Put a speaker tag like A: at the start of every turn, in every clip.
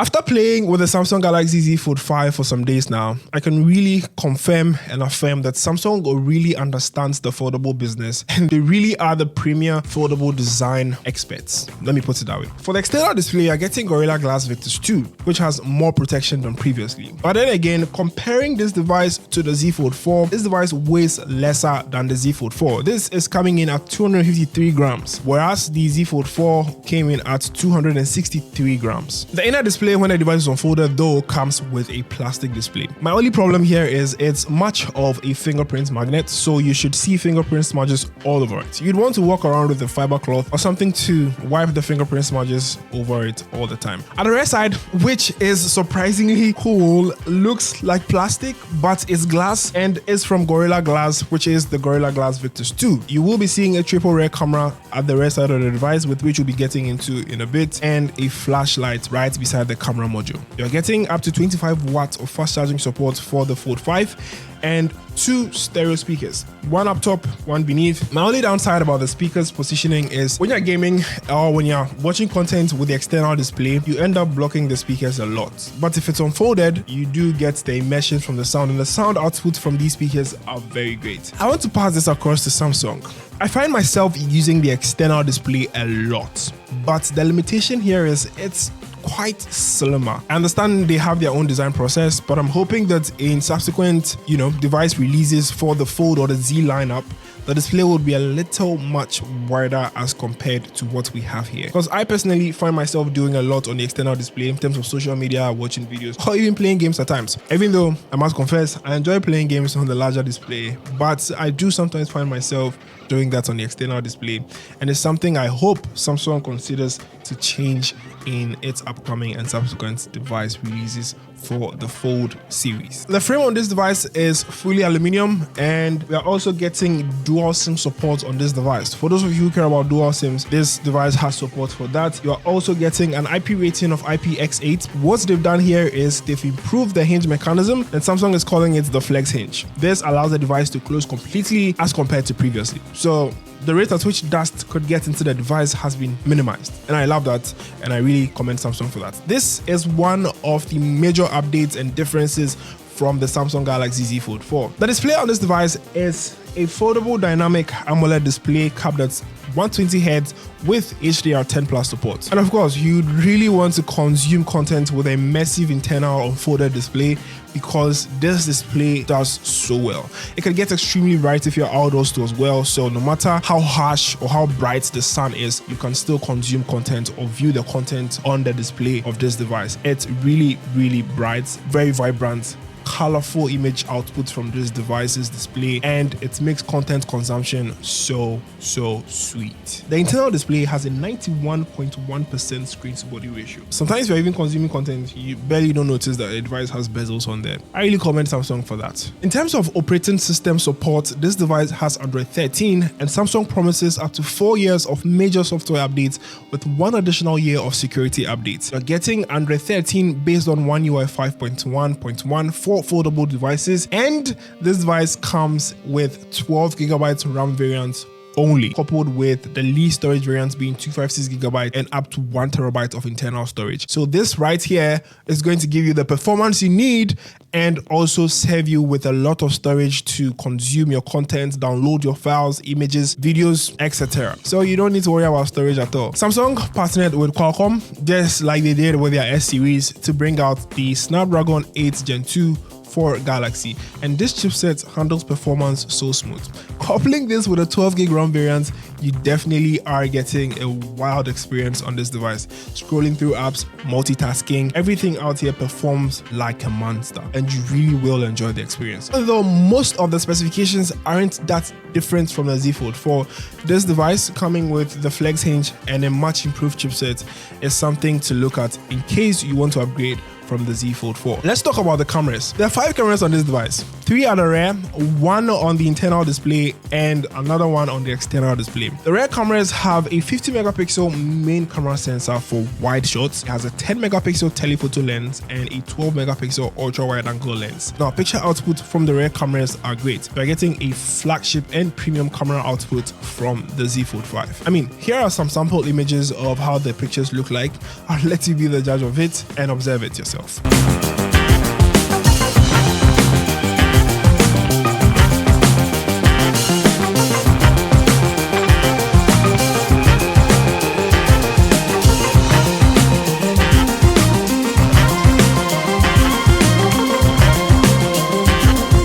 A: After playing with the Samsung Galaxy Z Fold 5 for some days now, I can really confirm and affirm that Samsung really understands the foldable business and they really are the premier foldable design experts. Let me put it that way. For the external display, you're getting Gorilla Glass Victus 2, which has more protection than previously. But then again, comparing this device to the Z Fold 4, this device weighs lesser than the Z Fold 4. This is coming in at 253 grams, whereas the Z Fold 4 came in at 263 grams. The inner display when the device is unfolded though comes with a plastic display. My only problem here is it's much of a fingerprint magnet, so you should see fingerprint smudges all over it. You'd want to walk around with a fiber cloth or something to wipe the fingerprint smudges over it all the time. At the rear side, which is surprisingly cool, looks like plastic but it's glass and is from Gorilla Glass, which is the Gorilla Glass Victus 2. You will be seeing a triple rear camera at the rear side of the device, with which we'll be getting into in a bit, and a flashlight right beside the camera module. You're getting up to 25 watts of fast charging support for the Fold 5 and 2 stereo speakers, one up top, one beneath. My only downside about the speakers positioning is when you're gaming or when you're watching content with the external display, you end up blocking the speakers a lot. But if it's unfolded, you do get the immersion from the sound, and the sound output from these speakers are very great. I want to pass this across to Samsung. I find myself using the external display a lot, but the limitation here is it's quite slimmer. I understand they have their own design process, but I'm hoping that in subsequent, device releases for the Fold or the Z lineup, the display would be a little much wider as compared to what we have here. Because I personally find myself doing a lot on the external display in terms of social media, watching videos, or even playing games at times. Even though I must confess, I enjoy playing games on the larger display, but I do sometimes find myself doing that on the external display, and it's something I hope Samsung considers to change in its upcoming and subsequent device releases for the Fold series. The frame on this device is fully aluminum, and we are also getting dual SIM support on this device. For those of you who care about dual SIMs, this device has support for that. You are also getting an IP rating of IPX8. What they've done here is they've improved the hinge mechanism, and Samsung is calling it the flex hinge. This allows the device to close completely as compared to previously. So the rate at which dust could get into the device has been minimized, and I love that, and I really commend Samsung for that. This is one of the major updates and differences from the Samsung Galaxy Z Fold 4. The display on this device is a foldable dynamic AMOLED display capped at 120 Hz with HDR10 Plus support. And of course, you'd really want to consume content with a massive internal unfolded display, because this display does so well. It can get extremely bright if you're outdoors too as well, so no matter how harsh or how bright the sun is, you can still consume content or view the content on the display of this device. It's really, really bright, very vibrant, colorful image output from this device's display, and it makes content consumption so sweet. The internal display has a 91.1% screen to body ratio. Sometimes you're even consuming content, you barely don't notice that the device has bezels on there. I really commend Samsung for that. In terms of operating system support, this device has Android 13, and Samsung promises up to 4 years of major software updates with 1 additional year of security updates. You're getting Android 13 based on One UI 5.1.1 for foldable devices, and this device comes with 12GB RAM variants only, coupled with the least storage variants being 256GB and up to 1TB of internal storage. So this right here is going to give you the performance you need and also serve you with a lot of storage to consume your content, download your files, images, videos, etc. So you don't need to worry about storage at all. Samsung partnered with Qualcomm, just like they did with their S series, to bring out the Snapdragon 8 Gen 2 for Galaxy, and this chipset handles performance so smooth. Coupling this with a 12GB RAM variant, you definitely are getting a wild experience on this device. Scrolling through apps, multitasking, everything out here performs like a monster, and you really will enjoy the experience. Although most of the specifications aren't that different from the Z Fold 4, this device coming with the flex hinge and a much improved chipset is something to look at in case you want to upgrade from the Z Fold 4. Let's talk about the cameras. There are 5 cameras on this device. 3 at the rear, 1 on the internal display, and another one on the external display. The rear cameras have a 50MP main camera sensor for wide shots. It has a 10MP telephoto lens and a 12MP ultra wide angle lens. Now, picture output from the rear cameras are great. We're getting a flagship and premium camera output from the Z Fold 5. I mean, here are some sample images of how the pictures look like. I'll let you be the judge of it and observe it yourself.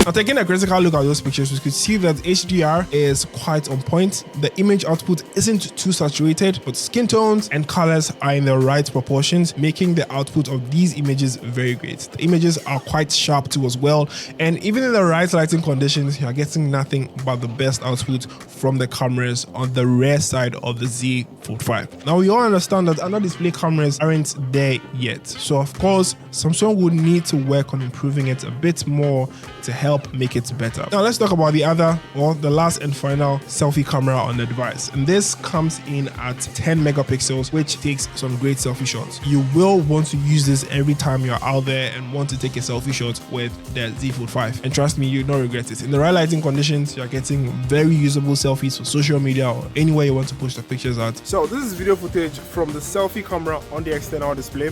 A: Now, taking a critical look at those pictures, we could see that HDR is quite on point. The image output isn't too saturated, but skin tones and colors are in the right proportions, making the output of these images very great. The images are quite sharp too as well, and even in the right lighting conditions, you are getting nothing but the best output from the cameras on the rear side of the Z Fold 5. Now, we all understand that under display cameras aren't there yet, so of course Samsung would need to work on improving it a bit more to help make it better. Now let's talk about the last and final selfie camera on the device, and this comes in at 10 megapixels, which takes some great selfie shots. You will want to use this every time you're out there and want to take a selfie shot with the Z Fold 5, and trust me, you'll not regret it. In the right lighting conditions, you're getting very usable selfies for social media or anywhere you want to push the pictures at. So this is video footage from the selfie camera on the external display.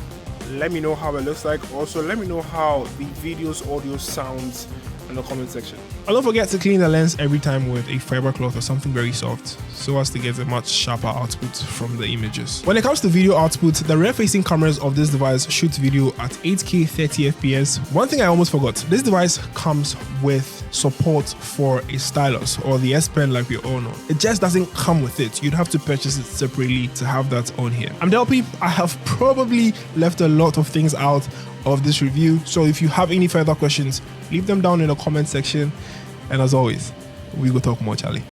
A: Let me know how it looks like. Also, let me know how the videos, audio sounds in the comment section. And don't forget to clean the lens every time with a fiber cloth or something very soft, so as to get a much sharper output from the images. When it comes to video output, the rear facing cameras of this device shoot video at 8K 30 FPS. One thing I almost forgot, this device comes with support for a stylus or the S Pen like we all know. It just doesn't come with it. You'd have to purchase it separately to have that on here. I'm DELPPY. I have probably left a lot of things out of this review, so if you have any further questions, leave them down in the comment section, and as always, we will talk more, Charlie.